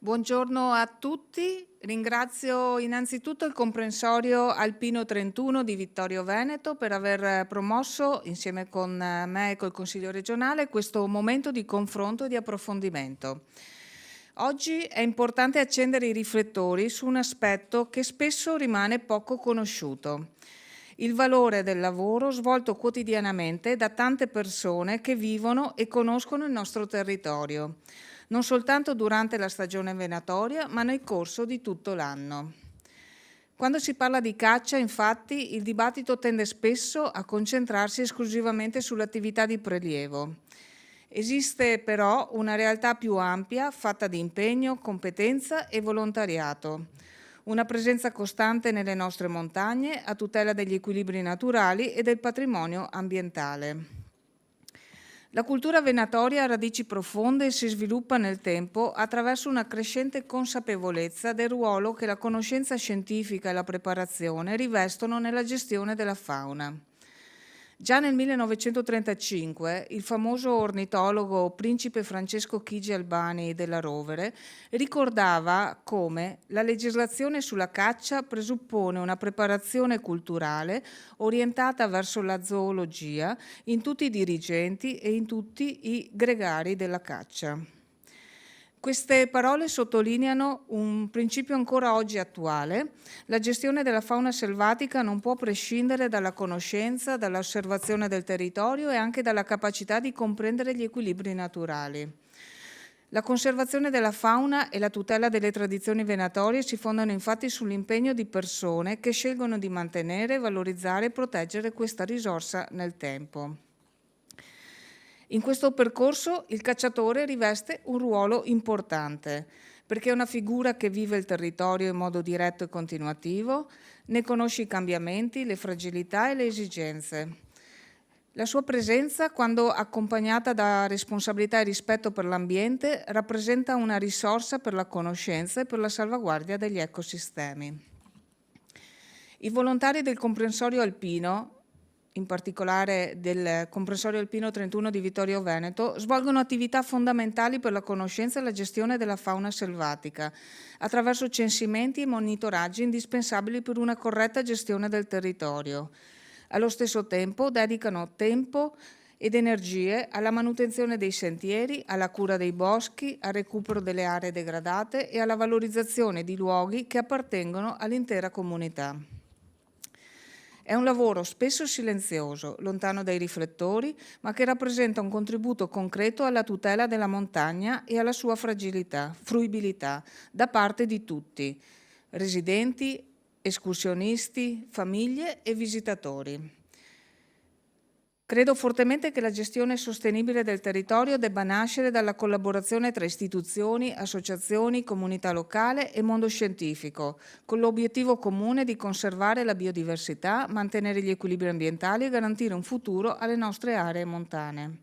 Buongiorno a tutti, ringrazio innanzitutto il comprensorio Alpino 31 di Vittorio Veneto per aver promosso insieme con me e col Consiglio regionale questo momento di confronto e di approfondimento. Oggi è importante accendere i riflettori su un aspetto che spesso rimane poco conosciuto: il valore del lavoro svolto quotidianamente da tante persone che vivono e conoscono il nostro territorio, non soltanto durante la stagione venatoria, ma nel corso di tutto l'anno. Quando si parla di caccia, infatti, il dibattito tende spesso a concentrarsi esclusivamente sull'attività di prelievo. Esiste però una realtà più ampia, fatta di impegno, competenza e volontariato. Una presenza costante nelle nostre montagne a tutela degli equilibri naturali e del patrimonio ambientale. La cultura venatoria ha radici profonde e si sviluppa nel tempo attraverso una crescente consapevolezza del ruolo che la conoscenza scientifica e la preparazione rivestono nella gestione della fauna. Già nel 1935 il famoso ornitologo principe Francesco Chigi Albani della Rovere ricordava come la legislazione sulla caccia presuppone una preparazione culturale orientata verso la zoologia in tutti i dirigenti e in tutti i gregari della caccia. Queste parole sottolineano un principio ancora oggi attuale: la gestione della fauna selvatica non può prescindere dalla conoscenza, dall'osservazione del territorio e anche dalla capacità di comprendere gli equilibri naturali. La conservazione della fauna e la tutela delle tradizioni venatorie si fondano infatti sull'impegno di persone che scelgono di mantenere, valorizzare e proteggere questa risorsa nel tempo. In questo percorso il cacciatore riveste un ruolo importante, perché è una figura che vive il territorio in modo diretto e continuativo, ne conosce i cambiamenti, le fragilità e le esigenze. La sua presenza, quando accompagnata da responsabilità e rispetto per l'ambiente, rappresenta una risorsa per la conoscenza e per la salvaguardia degli ecosistemi. I volontari del comprensorio alpino, in particolare del comprensorio alpino 31 di Vittorio Veneto, svolgono attività fondamentali per la conoscenza e la gestione della fauna selvatica, attraverso censimenti e monitoraggi indispensabili per una corretta gestione del territorio. Allo stesso tempo dedicano tempo ed energie alla manutenzione dei sentieri, alla cura dei boschi, al recupero delle aree degradate e alla valorizzazione di luoghi che appartengono all'intera comunità. È un lavoro spesso silenzioso, lontano dai riflettori, ma che rappresenta un contributo concreto alla tutela della montagna e alla sua fruibilità da parte di tutti: residenti, escursionisti, famiglie e visitatori. Credo fortemente che la gestione sostenibile del territorio debba nascere dalla collaborazione tra istituzioni, associazioni, comunità locale e mondo scientifico, con l'obiettivo comune di conservare la biodiversità, mantenere gli equilibri ambientali e garantire un futuro alle nostre aree montane.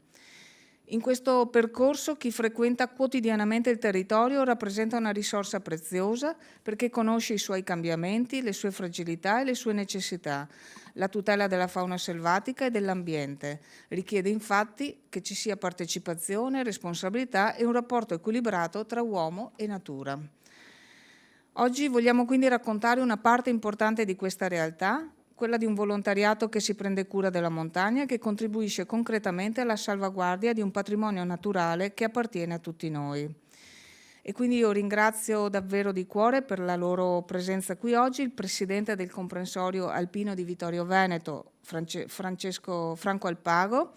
In questo percorso chi frequenta quotidianamente il territorio rappresenta una risorsa preziosa, perché conosce i suoi cambiamenti, le sue fragilità e le sue necessità. La tutela della fauna selvatica e dell'ambiente richiede infatti che ci sia partecipazione, responsabilità e un rapporto equilibrato tra uomo e natura. Oggi vogliamo quindi raccontare una parte importante di questa realtà, quella di un volontariato che si prende cura della montagna e che contribuisce concretamente alla salvaguardia di un patrimonio naturale che appartiene a tutti noi. E quindi io ringrazio davvero di cuore per la loro presenza qui oggi il Presidente del Comprensorio Alpino di Vittorio Veneto, Franco Alpago,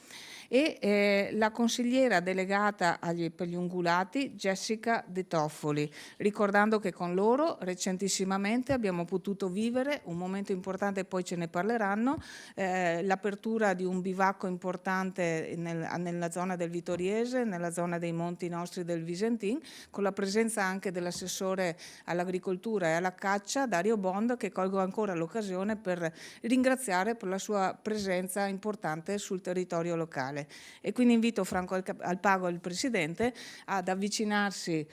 e la consigliera delegata per gli ungulati Jessica De Toffoli, ricordando che con loro recentissimamente abbiamo potuto vivere un momento importante, poi ce ne parleranno, l'apertura di un bivacco importante nella zona del Vittoriese, nella zona dei monti nostri del Visentin, con la presenza anche dell'assessore all'agricoltura e alla caccia Dario Bond, che colgo ancora l'occasione per ringraziare per la sua presenza importante sul territorio locale. E quindi invito Franco Alpago, il Presidente, ad avvicinarsi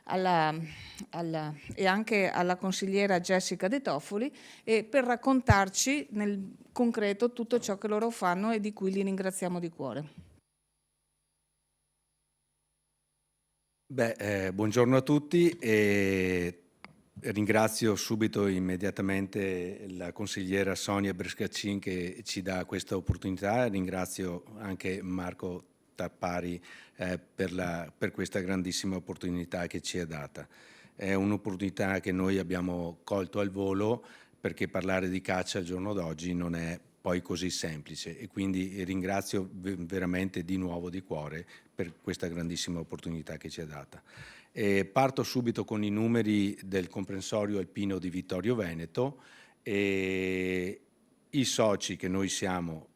e anche alla consigliera Jessica De Toffoli per raccontarci nel concreto tutto ciò che loro fanno e di cui li ringraziamo di cuore. Buongiorno a tutti e ringrazio subito immediatamente la consigliera Sonia Brescaccin che ci dà questa opportunità. Ringrazio anche Marco Tappari per questa grandissima opportunità che ci è data. È un'opportunità che noi abbiamo colto al volo, perché parlare di caccia al giorno d'oggi non è poi così semplice, e quindi ringrazio veramente di nuovo di cuore per questa grandissima opportunità che ci è data. Parto subito con i numeri del comprensorio alpino di Vittorio Veneto. I soci che noi siamo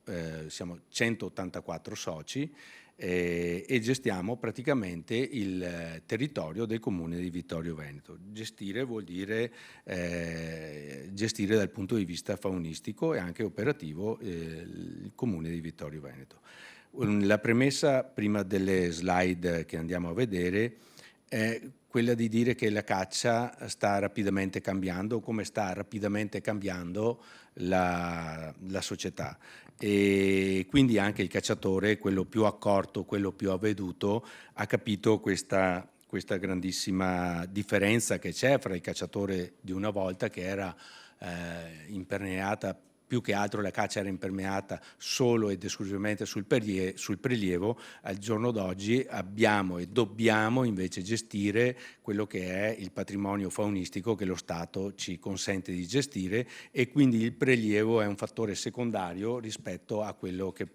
184 soci, e gestiamo praticamente il territorio del comune di Vittorio Veneto. Gestire vuol dire gestire dal punto di vista faunistico e anche operativo il comune di Vittorio Veneto. La premessa, prima delle slide che andiamo a vedere, è quella di dire che la caccia sta rapidamente cambiando, come sta rapidamente cambiando la società. E quindi anche il cacciatore, quello più accorto, quello più avveduto, ha capito questa grandissima differenza che c'è fra il cacciatore di una volta, che era impermeata, più che altro la caccia era impermeata solo ed esclusivamente sul prelievo. Al giorno d'oggi abbiamo e dobbiamo invece gestire quello che è il patrimonio faunistico che lo Stato ci consente di gestire, e quindi il prelievo è un fattore secondario rispetto a quello che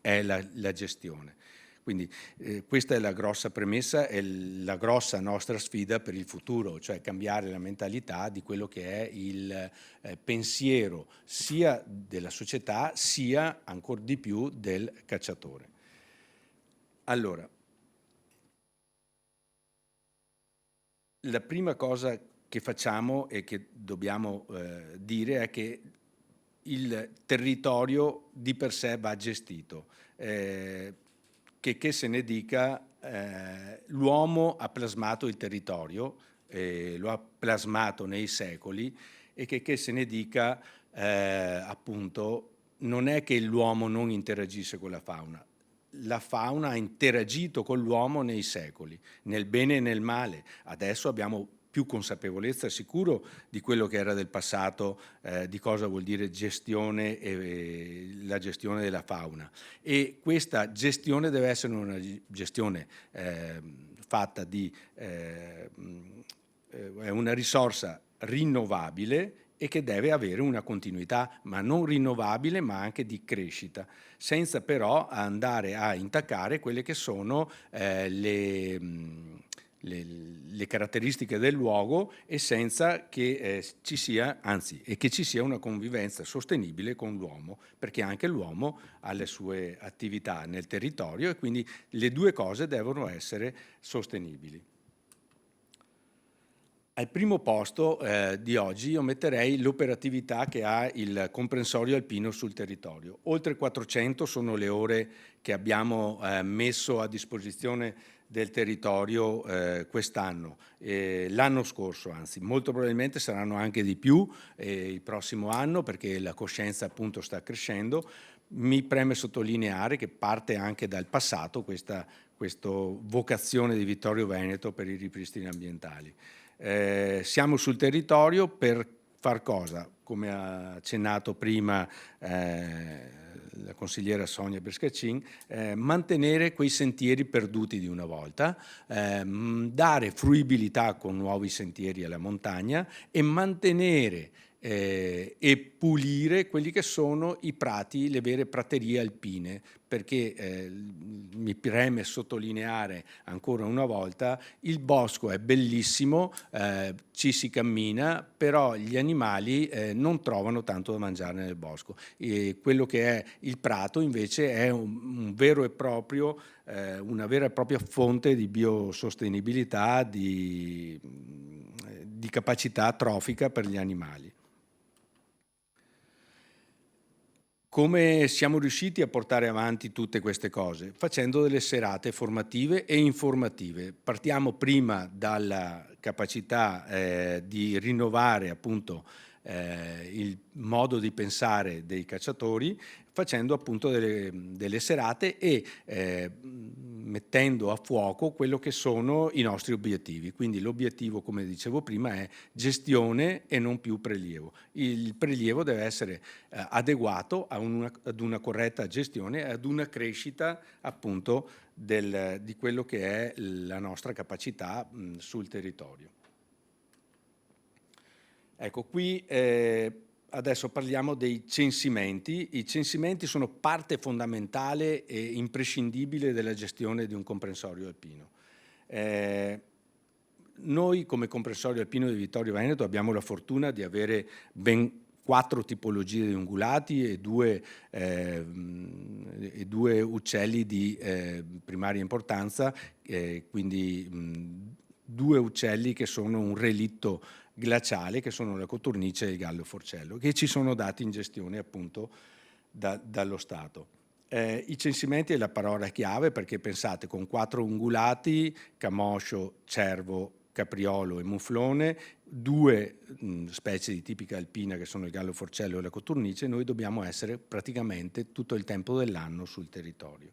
è la gestione. Quindi questa è la grossa premessa e la grossa nostra sfida per il futuro, cioè cambiare la mentalità di quello che è il pensiero sia della società sia ancora di più del cacciatore. Allora, la prima cosa che facciamo e che dobbiamo dire è che il territorio di per sé va gestito. Che se ne dica, l'uomo ha plasmato il territorio, lo ha plasmato nei secoli, e che se ne dica, appunto, non è che l'uomo non interagisce con la fauna. La fauna ha interagito con l'uomo nei secoli, nel bene e nel male. Adesso abbiamo più consapevolezza sicuro di quello che era del passato, di cosa vuol dire gestione e la gestione della fauna. E questa gestione deve essere una gestione fatta di è una risorsa rinnovabile e che deve avere una continuità, ma non rinnovabile, ma anche di crescita, senza però andare a intaccare quelle che sono le caratteristiche del luogo, e senza che ci sia, anzi, e che ci sia una convivenza sostenibile con l'uomo, perché anche l'uomo ha le sue attività nel territorio e quindi le due cose devono essere sostenibili. Al primo posto di oggi io metterei l'operatività che ha il comprensorio alpino sul territorio. Oltre 400 sono le ore che abbiamo messo a disposizione del territorio quest'anno, l'anno scorso anzi, molto probabilmente saranno anche di più il prossimo anno, perché la coscienza appunto sta crescendo. Mi preme sottolineare che parte anche dal passato questa vocazione di Vittorio Veneto per i ripristini ambientali. Siamo sul territorio per far cosa? Come ha accennato prima la consigliera Sonia Brescaccin, mantenere quei sentieri perduti di una volta, dare fruibilità con nuovi sentieri alla montagna e mantenere e pulire quelli che sono i prati, le vere praterie alpine, perché mi preme sottolineare ancora una volta, il bosco è bellissimo, ci si cammina, però gli animali non trovano tanto da mangiare nel bosco. E quello che è il prato invece è un vero e proprio, una vera e propria fonte di biosostenibilità, di capacità trofica per gli animali. Come siamo riusciti a portare avanti tutte queste cose? Facendo delle serate formative e informative. Partiamo prima dalla capacità di rinnovare appunto il modo di pensare dei cacciatori, facendo appunto delle serate e mettendo a fuoco quello che sono i nostri obiettivi. Quindi l'obiettivo, come dicevo prima, è gestione e non più prelievo. Il prelievo deve essere adeguato ad una corretta gestione e ad una crescita appunto di quello che è la nostra capacità sul territorio. Ecco, qui adesso parliamo dei censimenti. I censimenti sono parte fondamentale e imprescindibile della gestione di un comprensorio alpino. Noi come comprensorio alpino di Vittorio Veneto abbiamo la fortuna di avere ben 4 tipologie di ungulati e due uccelli di primaria importanza, quindi 2 uccelli che sono un relitto glaciale, che sono la coturnice e il gallo forcello, che ci sono dati in gestione appunto dallo Stato. I censimenti è la parola chiave, perché pensate, con 4 ungulati, camoscio, cervo, capriolo e muflone, 2 specie di tipica alpina che sono il gallo forcello e la coturnice, noi dobbiamo essere praticamente tutto il tempo dell'anno sul territorio.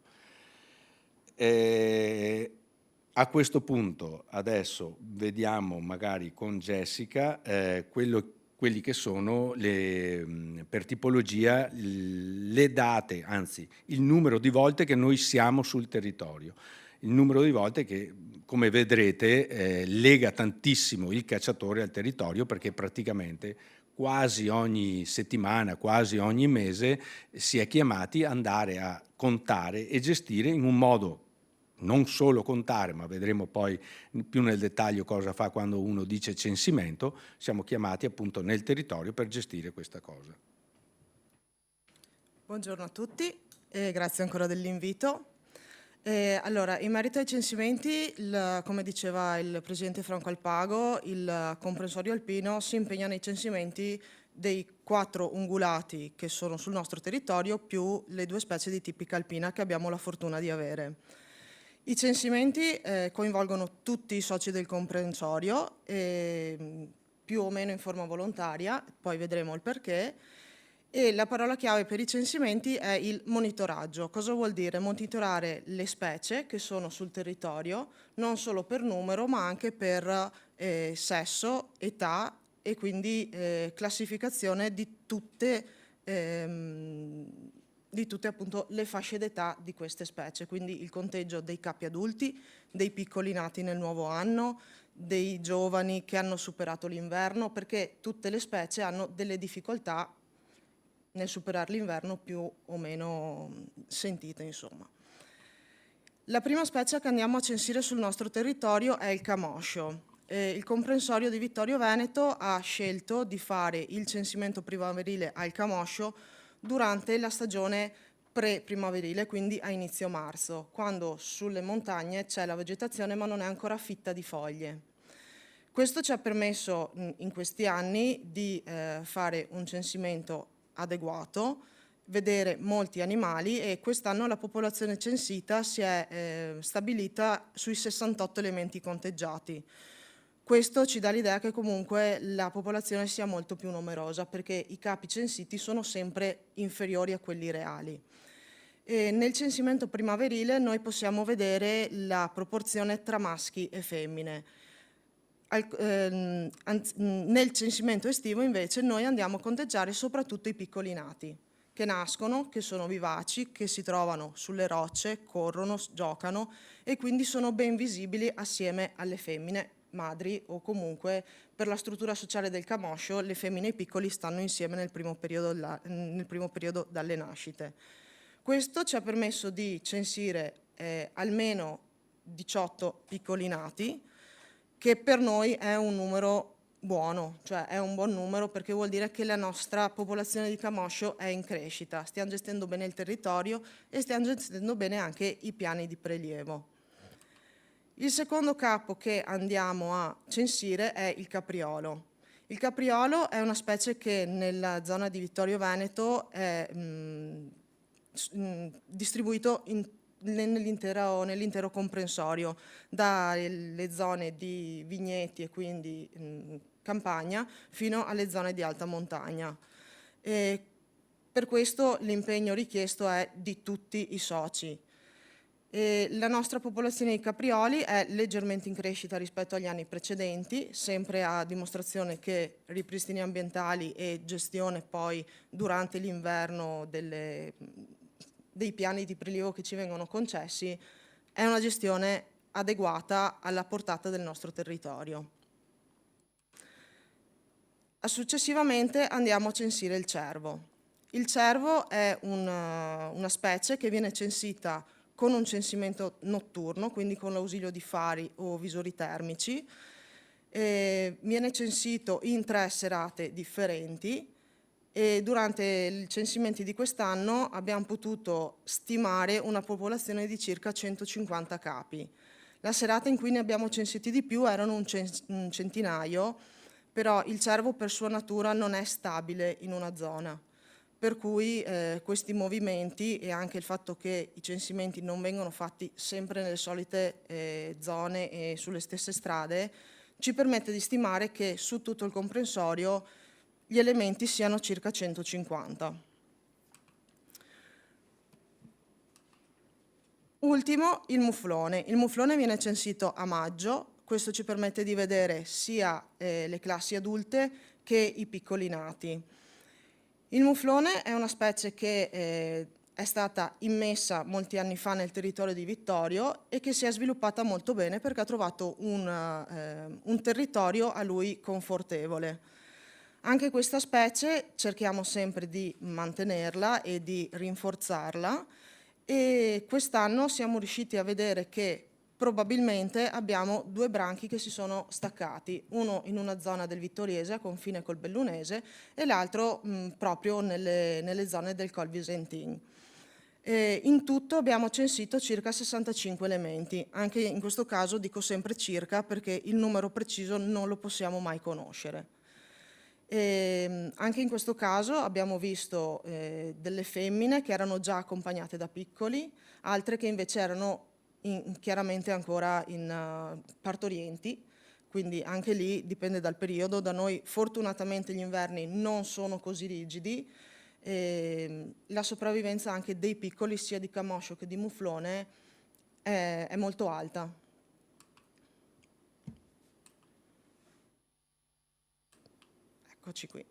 A questo punto adesso vediamo magari con Jessica quelli che sono per tipologia le date, anzi il numero di volte che noi siamo sul territorio. Il numero di volte che, come vedrete, lega tantissimo il cacciatore al territorio, perché praticamente quasi ogni settimana, quasi ogni mese si è chiamati ad andare a contare e gestire in un modo, non solo contare, ma vedremo poi più nel dettaglio cosa fa quando uno dice censimento, siamo chiamati appunto nel territorio per gestire questa cosa. Buongiorno a tutti e grazie ancora dell'invito. Allora, in merito ai censimenti, come diceva il Presidente Franco Alpago, il comprensorio alpino si impegna nei censimenti dei 4 ungulati che sono sul nostro territorio, più le 2 specie di tipica alpina che abbiamo la fortuna di avere. I censimenti coinvolgono tutti i soci del comprensorio, più o meno in forma volontaria, poi vedremo il perché. E la parola chiave per i censimenti è il monitoraggio. Cosa vuol dire? Monitorare le specie che sono sul territorio, non solo per numero, ma anche per sesso, età e quindi classificazione di tutte appunto le fasce d'età di queste specie, quindi il conteggio dei capi adulti, dei piccoli nati nel nuovo anno, dei giovani che hanno superato l'inverno, perché tutte le specie hanno delle difficoltà nel superare l'inverno più o meno sentite, insomma. La prima specie che andiamo a censire sul nostro territorio è il camoscio. Il comprensorio di Vittorio Veneto ha scelto di fare il censimento primaverile al camoscio durante la stagione pre-primaverile, quindi a inizio marzo, quando sulle montagne c'è la vegetazione ma non è ancora fitta di foglie. Questo ci ha permesso in questi anni di fare un censimento adeguato, vedere molti animali, e quest'anno la popolazione censita si è stabilita sui 68 elementi conteggiati. Questo ci dà l'idea che comunque la popolazione sia molto più numerosa, perché i capi censiti sono sempre inferiori a quelli reali. E nel censimento primaverile noi possiamo vedere la proporzione tra maschi e femmine. Nel censimento estivo invece noi andiamo a conteggiare soprattutto i piccoli nati, che nascono, che sono vivaci, che si trovano sulle rocce, corrono, giocano e quindi sono ben visibili assieme alle femmine madri, o comunque per la struttura sociale del camoscio le femmine e i piccoli stanno insieme nel primo periodo dalle nascite. Questo ci ha permesso di censire almeno 18 piccoli nati, che per noi è un numero buono, cioè è un buon numero, perché vuol dire che la nostra popolazione di camoscio è in crescita, stiamo gestendo bene il territorio e stiamo gestendo bene anche i piani di prelievo. Il secondo capo che andiamo a censire è il capriolo. Il capriolo è una specie che nella zona di Vittorio Veneto è distribuito nell'intero comprensorio, dalle zone di vigneti e quindi campagna fino alle zone di alta montagna. E per questo l'impegno richiesto è di tutti i soci. E la nostra popolazione di caprioli è leggermente in crescita rispetto agli anni precedenti, sempre a dimostrazione che ripristini ambientali e gestione poi durante l'inverno dei piani di prelievo che ci vengono concessi è una gestione adeguata alla portata del nostro territorio. Successivamente andiamo a censire il cervo. Il cervo è una specie che viene censita con un censimento notturno, quindi con l'ausilio di fari o visori termici. Viene censito in 3 serate differenti e durante i censimenti di quest'anno abbiamo potuto stimare una popolazione di circa 150 capi. La serata in cui ne abbiamo censiti di più erano un centinaio, però il cervo per sua natura non è stabile in una zona, per cui questi movimenti e anche il fatto che i censimenti non vengono fatti sempre nelle solite zone e sulle stesse strade ci permette di stimare che su tutto il comprensorio gli elementi siano circa 150. Ultimo, il muflone. Il muflone viene censito a maggio, questo ci permette di vedere sia le classi adulte che i piccoli nati. Il muflone è una specie che è stata immessa molti anni fa nel territorio di Vittorio e che si è sviluppata molto bene perché ha trovato un territorio a lui confortevole. Anche questa specie cerchiamo sempre di mantenerla e di rinforzarla e quest'anno siamo riusciti a vedere che probabilmente abbiamo 2 branchi che si sono staccati, uno in una zona del Vittoriese a confine col Bellunese e l'altro proprio nelle zone del Col Visentin. In tutto abbiamo censito circa 65 elementi, anche in questo caso dico sempre circa perché il numero preciso non lo possiamo mai conoscere. Anche in questo caso abbiamo visto delle femmine che erano già accompagnate da piccoli, altre che invece erano chiaramente ancora in partorienti, quindi anche lì dipende dal periodo. Da noi fortunatamente gli inverni non sono così rigidi, la sopravvivenza anche dei piccoli sia di camoscio che di muflone è molto alta. Eccoci qui.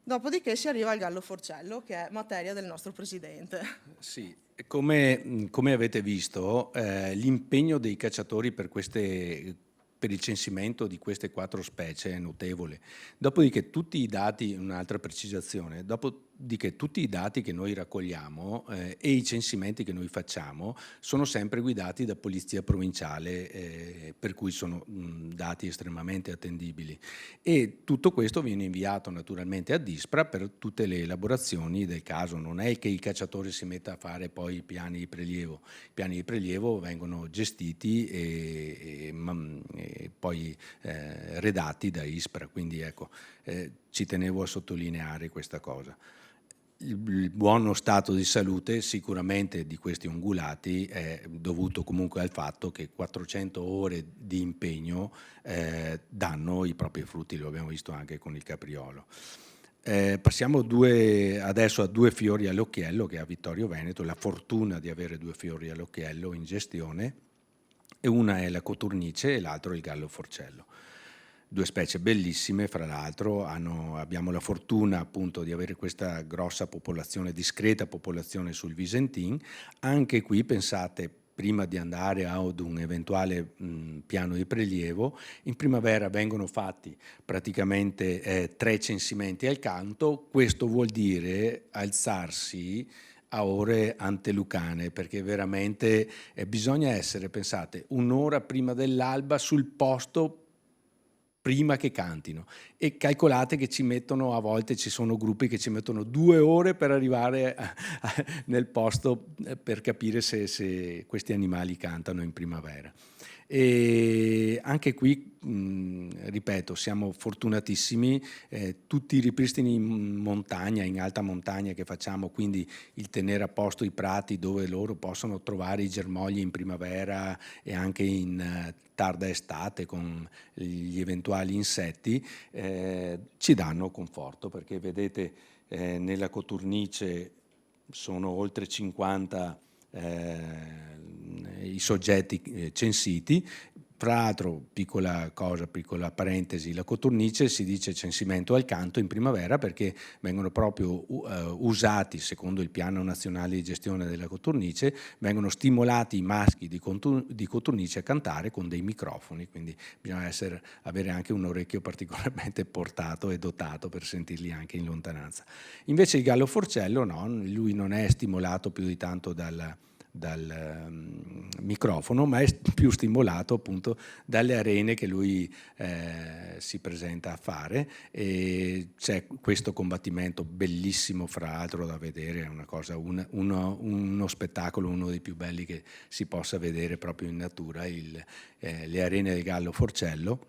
Dopodiché si arriva al gallo forcello, che è materia del nostro presidente. Sì, come avete visto, l'impegno dei cacciatori per il censimento di queste 4 specie è notevole. Dopodiché tutti i dati, un'altra precisazione, dopodiché tutti i dati che noi raccogliamo e i censimenti che noi facciamo sono sempre guidati da Polizia Provinciale, per cui sono dati estremamente attendibili. E tutto questo viene inviato naturalmente ad ISPRA per tutte le elaborazioni del caso. Non è che il cacciatore si metta a fare poi i piani di prelievo. I piani di prelievo vengono gestiti e poi redatti da ISPRA, quindi ecco, ci tenevo a sottolineare questa cosa. Il buono stato di salute sicuramente di questi ungulati è dovuto comunque al fatto che 400 ore di impegno danno i propri frutti, lo abbiamo visto anche con il capriolo. Passiamo adesso a 2 fiori all'occhiello, che ha Vittorio Veneto, la fortuna di avere 2 fiori all'occhiello in gestione, e una è la coturnice e l'altro il gallo forcello. 2 specie bellissime, fra l'altro abbiamo la fortuna appunto di avere questa grossa popolazione, discreta popolazione sul Visentin. Anche qui pensate, prima di andare ad un eventuale piano di prelievo, in primavera vengono fatti praticamente 3 censimenti al canto. Questo vuol dire alzarsi a ore antelucane, perché veramente bisogna essere, pensate, un'ora prima dell'alba sul posto prima che cantino, e calcolate che ci mettono, a volte ci sono gruppi che ci mettono 2 ore per arrivare nel posto per capire se questi animali cantano in primavera. E anche qui, ripeto, siamo fortunatissimi, tutti i ripristini in montagna, in alta montagna che facciamo, quindi il tenere a posto i prati dove loro possono trovare i germogli in primavera e anche in tarda estate con gli eventuali insetti, ci danno conforto, perché vedete nella coturnice sono oltre 50 i soggetti censiti. Tra l'altro, piccola parentesi, la coturnice si dice censimento al canto in primavera perché vengono proprio usati, secondo il piano nazionale di gestione della coturnice, vengono stimolati i maschi di coturnice a cantare con dei microfoni, quindi bisogna avere anche un orecchio particolarmente portato e dotato per sentirli anche in lontananza. Invece il gallo forcello no, lui non è stimolato più di tanto dal microfono, ma è più stimolato appunto dalle arene che lui si presenta a fare, e c'è questo combattimento bellissimo fra l'altro da vedere, è una cosa, uno spettacolo, uno dei più belli che si possa vedere proprio in natura, le arene del gallo forcello.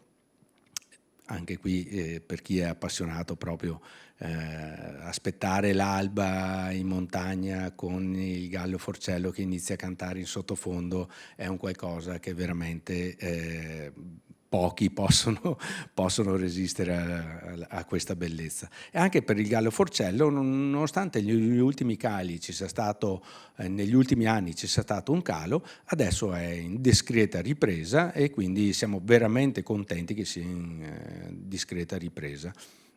Anche qui per chi è appassionato proprio aspettare l'alba in montagna con il gallo forcello che inizia a cantare in sottofondo è un qualcosa che veramente pochi possono resistere a questa bellezza. E anche per il gallo forcello, nonostante negli ultimi anni ci sia stato un calo, adesso è in discreta ripresa e quindi siamo veramente contenti che sia in discreta ripresa.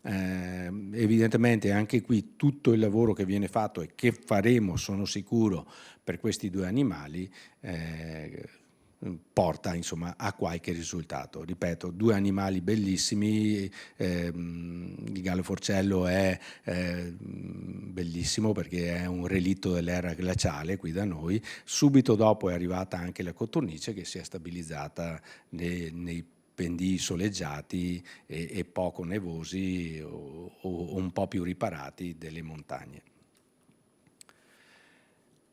Evidentemente anche qui tutto il lavoro che viene fatto e che faremo, sono sicuro, per questi due animali porta insomma a qualche risultato. Ripeto, due animali bellissimi, il gallo forcello è bellissimo perché è un relitto dell'era glaciale qui da noi, subito dopo è arrivata anche la coturnice che si è stabilizzata nei pendii soleggiati e poco nevosi o un po' più riparati delle montagne.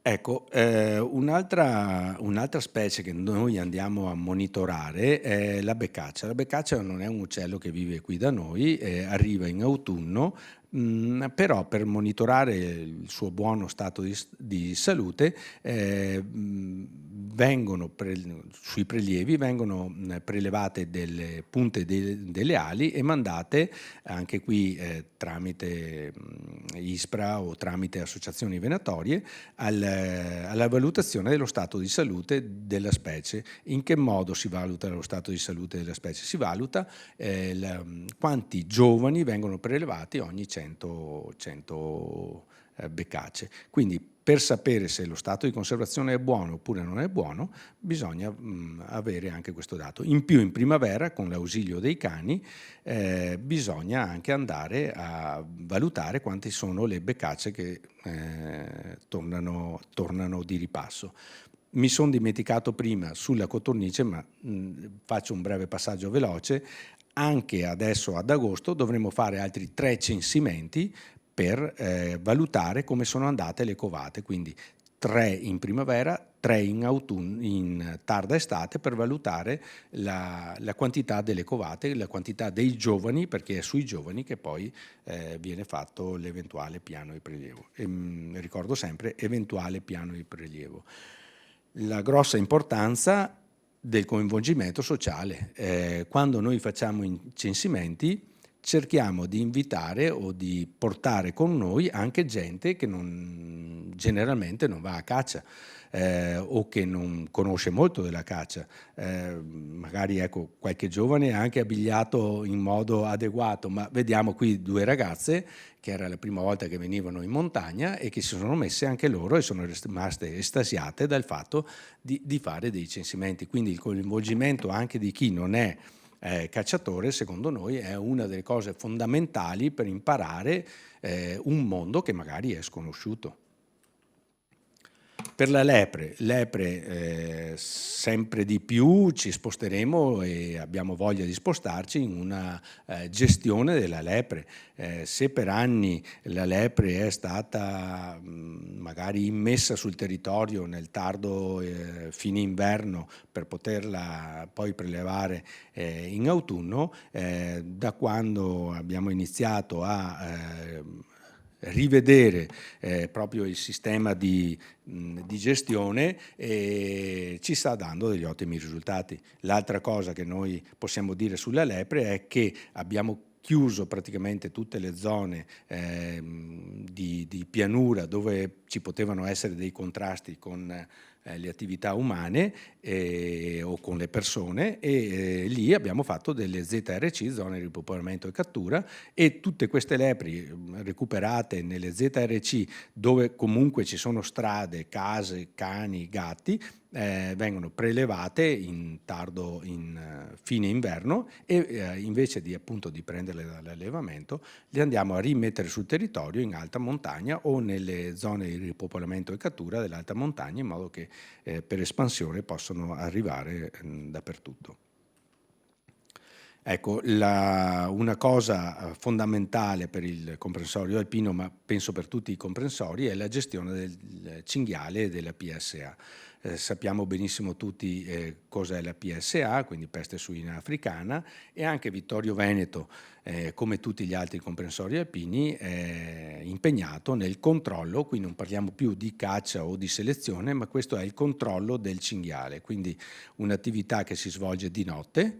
Ecco, un'altra specie che noi andiamo a monitorare è la becaccia. La becaccia non è un uccello che vive qui da noi, arriva in autunno, però per monitorare il suo buono stato di salute sui prelievi vengono prelevate delle punte delle ali e mandate anche qui tramite ISPRA o tramite associazioni venatorie alla valutazione dello stato di salute della specie. In che modo si valuta lo stato di salute della specie? Si valuta quanti giovani vengono prelevati ogni 100 beccace. Quindi per sapere se lo stato di conservazione è buono oppure non è buono bisogna avere anche questo dato. In più in primavera, con l'ausilio dei cani, bisogna anche andare a valutare quanti sono le beccacce che tornano di ripasso. Mi sono dimenticato prima sulla coturnice, ma faccio un breve passaggio veloce. Anche adesso ad agosto dovremo fare altri 3 censimenti per valutare come sono andate le covate, quindi 3 in primavera, 3 in autunno, in tarda estate, per valutare la quantità delle covate, la quantità dei giovani, perché è sui giovani che poi viene fatto l'eventuale piano di prelievo. Ricordo sempre, eventuale piano di prelievo. La grossa importanza del coinvolgimento sociale. Quando noi facciamo i censimenti cerchiamo di invitare o di portare con noi anche gente che generalmente non va a caccia o che non conosce molto della caccia. Magari ecco, qualche giovane è anche abbigliato in modo adeguato, ma vediamo qui 2 ragazze che era la prima volta che venivano in montagna e che si sono messe anche loro e sono rimaste estasiate dal fatto di fare dei censimenti. Quindi il coinvolgimento anche di chi non è cacciatore, secondo noi, è una delle cose fondamentali per imparare un mondo che magari è sconosciuto. Per la lepre sempre di più ci sposteremo e abbiamo voglia di spostarci in una gestione della lepre. Se per anni la lepre è stata magari immessa sul territorio nel tardo fine inverno per poterla poi prelevare in autunno, da quando abbiamo iniziato a rivedere proprio il sistema di gestione ci sta dando degli ottimi risultati. L'altra cosa che noi possiamo dire sulla lepre è che abbiamo chiuso praticamente tutte le zone di pianura dove ci potevano essere dei contrasti con le attività umane o con le persone, e lì abbiamo fatto delle ZRC, zone di ripopolamento e cattura, e tutte queste lepri recuperate nelle ZRC, dove comunque ci sono strade, case, cani, gatti, vengono prelevate in fine inverno, e invece di prenderle dall'allevamento, le andiamo a rimettere sul territorio in alta montagna o nelle zone di ripopolamento e cattura dell'alta montagna, in modo che per espansione possono arrivare dappertutto. Ecco, una cosa fondamentale per il comprensorio alpino, ma penso per tutti i comprensori, è la gestione del cinghiale e della PSA. Sappiamo benissimo tutti cosa è la PSA, quindi peste suina africana, e anche Vittorio Veneto, come tutti gli altri comprensori alpini, è impegnato nel controllo. Qui non parliamo più di caccia o di selezione, ma questo è il controllo del cinghiale, quindi un'attività che si svolge di notte.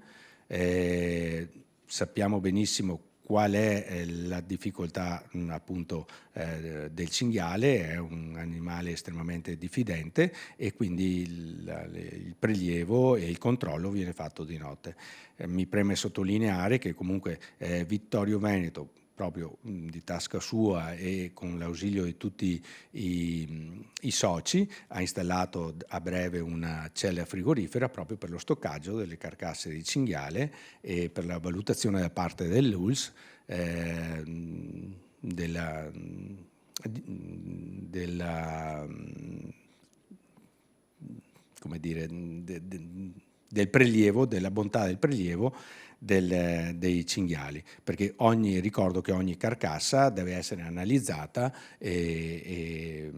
Sappiamo benissimo qual è la difficoltà appunto del cinghiale, è un animale estremamente diffidente, e quindi il prelievo e il controllo viene fatto di notte. Mi preme sottolineare che comunque Vittorio Veneto, proprio di tasca sua e con l'ausilio di tutti i soci, ha installato a breve una cella frigorifera proprio per lo stoccaggio delle carcasse di cinghiale e per la valutazione da parte dell'ULSS del prelievo, della bontà del prelievo dei cinghiali, perché ricordo che ogni carcassa deve essere analizzata e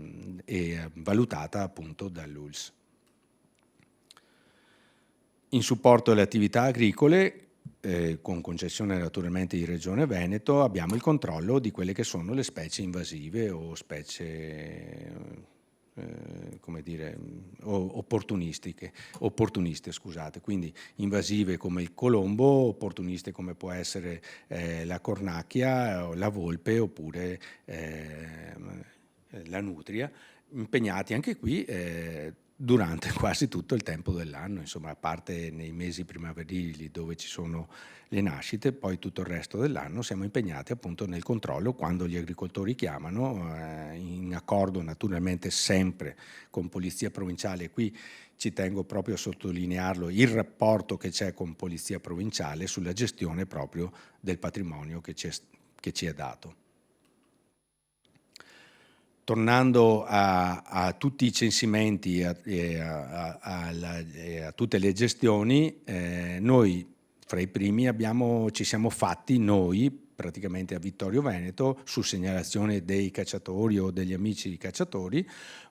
valutata appunto dall'ULSS. In supporto alle attività agricole, con concessione naturalmente di Regione Veneto, abbiamo il controllo di quelle che sono le specie invasive o specie opportuniste, scusate, quindi invasive come il colombo, opportuniste come può essere la cornacchia, la volpe oppure la nutria, impegnati anche qui durante quasi tutto il tempo dell'anno, insomma, a parte nei mesi primaverili dove ci sono le nascite, poi tutto il resto dell'anno siamo impegnati appunto nel controllo quando gli agricoltori chiamano, in accordo naturalmente sempre con Polizia Provinciale. Qui ci tengo proprio a sottolinearlo, il rapporto che c'è con Polizia Provinciale sulla gestione proprio del patrimonio che ci è dato. Tornando a tutti i censimenti e a tutte le gestioni, noi fra i primi ci siamo fatti noi, praticamente a Vittorio Veneto, su segnalazione dei cacciatori o degli amici di cacciatori,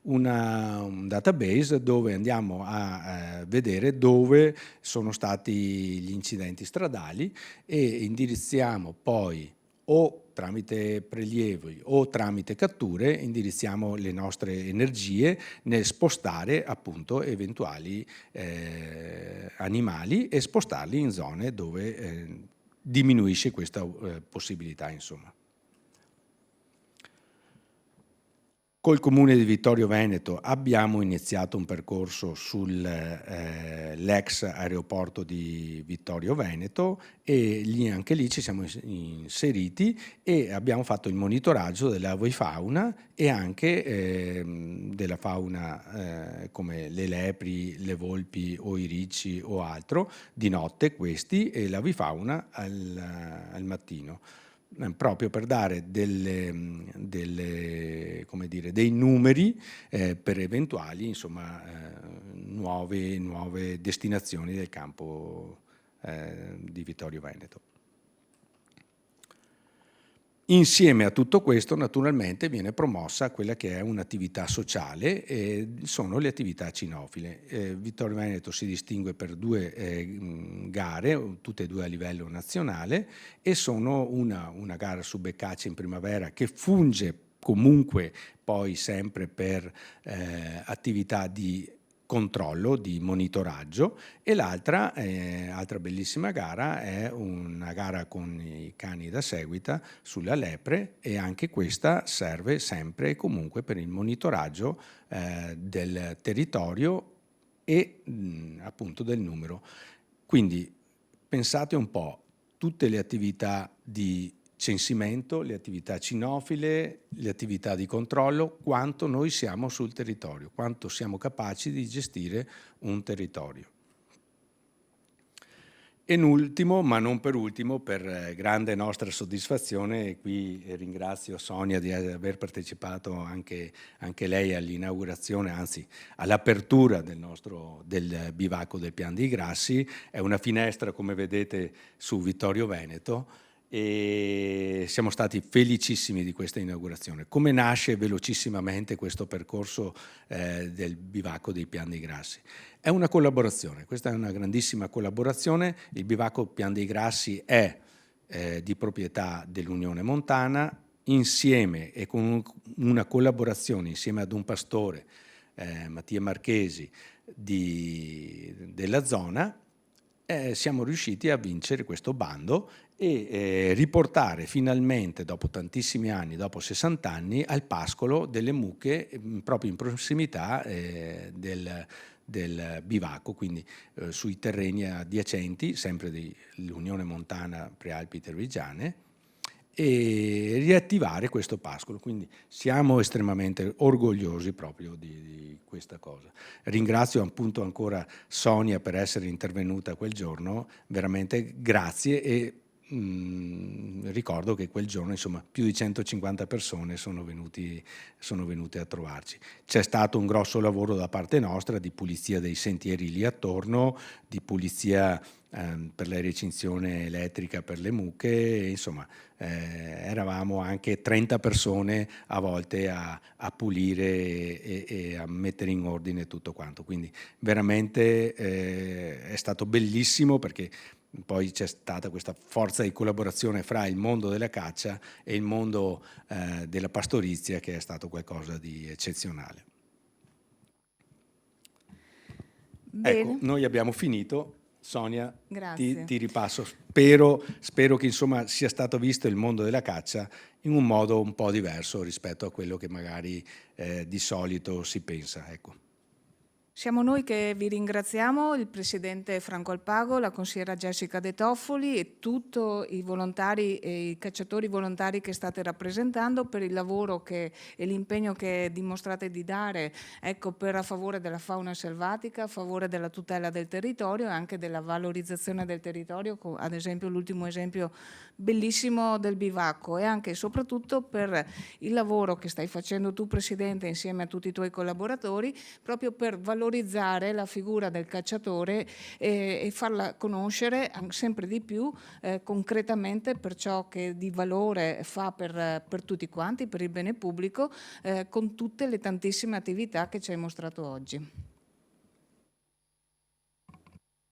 un database dove andiamo a vedere dove sono stati gli incidenti stradali, e indirizziamo poi, o tramite prelievi o tramite catture, indirizziamo le nostre energie nel spostare appunto eventuali animali e spostarli in zone dove diminuisce questa possibilità, insomma. Col Comune di Vittorio Veneto abbiamo iniziato un percorso sull'ex aeroporto di Vittorio Veneto, e anche lì ci siamo inseriti e abbiamo fatto il monitoraggio della avifauna e anche della fauna come le lepri, le volpi o i ricci o altro, di notte questi, e l'avifauna al mattino, proprio per dare dei numeri per eventuali, insomma, nuove destinazioni del campo di Vittorio Veneto. Insieme a tutto questo naturalmente viene promossa quella che è un'attività sociale, sono le attività cinofile. Vittorio Veneto si distingue per due gare, tutte e due a livello nazionale, e sono una gara su Beccacce in primavera, che funge comunque poi sempre per attività di controllo, di monitoraggio, e l'altra, altra bellissima gara, è una gara con i cani da seguita sulla lepre, e anche questa serve sempre e comunque per il monitoraggio del territorio e appunto del numero. Quindi pensate un po', tutte le attività di censimento, le attività cinofile, le attività di controllo, quanto noi siamo sul territorio, quanto siamo capaci di gestire un territorio. E in ultimo, ma non per ultimo, per grande nostra soddisfazione, e qui ringrazio Sonia di aver partecipato anche lei all'inaugurazione, anzi all'apertura del bivacco del Pian dei Grassi. È una finestra, come vedete, su Vittorio Veneto, e siamo stati felicissimi di questa inaugurazione. Come nasce velocissimamente questo percorso del bivacco dei Pian dei Grassi? È una collaborazione, questa è una grandissima collaborazione. Il bivacco Pian dei Grassi è di proprietà dell'Unione Montana, insieme e con una collaborazione insieme ad un pastore, Mattia Marchesi, della zona, siamo riusciti a vincere questo bando e riportare finalmente, dopo tantissimi anni, dopo 60 anni, al pascolo delle mucche proprio in prossimità del bivacco, quindi sui terreni adiacenti, sempre dell'Unione Montana Prealpi Trevigiane, e riattivare questo pascolo. Quindi siamo estremamente orgogliosi proprio di questa cosa. Ringrazio appunto ancora Sonia per essere intervenuta quel giorno, veramente grazie, e ricordo che quel giorno, insomma, più di 150 persone sono venute a trovarci. C'è stato un grosso lavoro da parte nostra di pulizia dei sentieri lì attorno, di pulizia per la recinzione elettrica per le mucche, e, insomma, eravamo anche 30 persone a volte a pulire e a mettere in ordine tutto quanto. Quindi veramente è stato bellissimo, perché poi c'è stata questa forza di collaborazione fra il mondo della caccia e il mondo della pastorizia, che è stato qualcosa di eccezionale. Bene. Ecco, noi abbiamo finito. Sonia, Grazie. ti ripasso. Spero che, insomma, sia stato visto il mondo della caccia in un modo un po' diverso rispetto a quello che magari di solito si pensa. Ecco. Siamo noi che vi ringraziamo, il Presidente Franco Alpago, la consigliera Jessica De Toffoli e tutti i volontari e i cacciatori volontari che state rappresentando, per il lavoro e l'impegno che dimostrate di dare, ecco, a favore della fauna selvatica, a favore della tutela del territorio e anche della valorizzazione del territorio, ad esempio l'ultimo esempio bellissimo del bivacco, e anche e soprattutto per il lavoro che stai facendo tu, Presidente, insieme a tutti i tuoi collaboratori, proprio per valorizzare la figura del cacciatore e farla conoscere sempre di più concretamente per ciò che di valore fa per tutti quanti, per il bene pubblico, con tutte le tantissime attività che ci hai mostrato oggi.